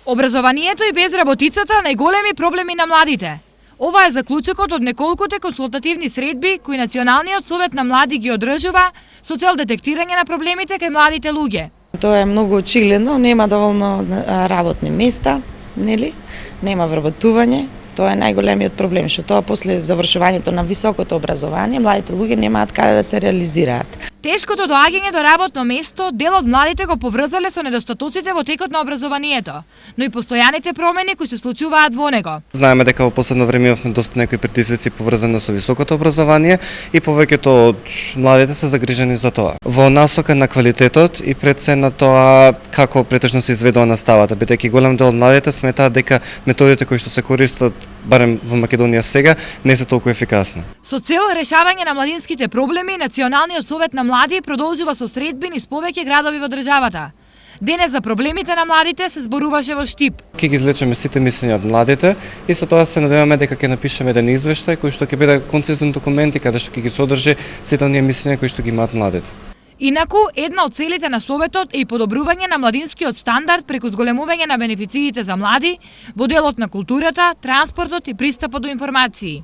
Образованието и безработицата најголеми проблеми на младите. Ова е заклучокот од неколкуте консултативни средби кои Националниот совет на млади ги одржува со цел детектирање на проблемите кај младите луѓе. Тоа е многу очигледно, нема доволно работни места, нели? Нема вработување. Тоа е најголемиот проблем, што тоа после завршувањето на високото образование младите луѓе немаат каде да се реализираат. Тешкото доаѓање до работно место дел од младите го поврзале со недостатоците во текот на образованието, но и постојаните промени кои се случуваат во него. Знаеме дека во последно време имавме доста некои притисоци поврзани со високото образование и повеќето од младите се загрижени за тоа. Во насока на квалитетот и пред се на тоа како претежно се изведува наставата, бидејќи голем дел од младите сметаат дека методите кои што се користат барем во Македонија сега не се толку ефикасни. Со цел решавање на младинските проблеми, Националниот совет на млади продолжува со средби низ повеќе градови во државата. Денес за проблемите на младите се зборуваше во Штип. Ќе ги извлечеме сите мислења од младите и со тоа се надеваме дека ќе напишеме еден извештај кој што ќе биде концизен документ и каде што ќе ги содржи сите оние мислења кои што ги имаат младите. Инаку, една од целите на Советот е и подобрување на младинскиот стандард преку зголемување на бенефициите за млади во делот на културата, транспортот и пристапот до информации.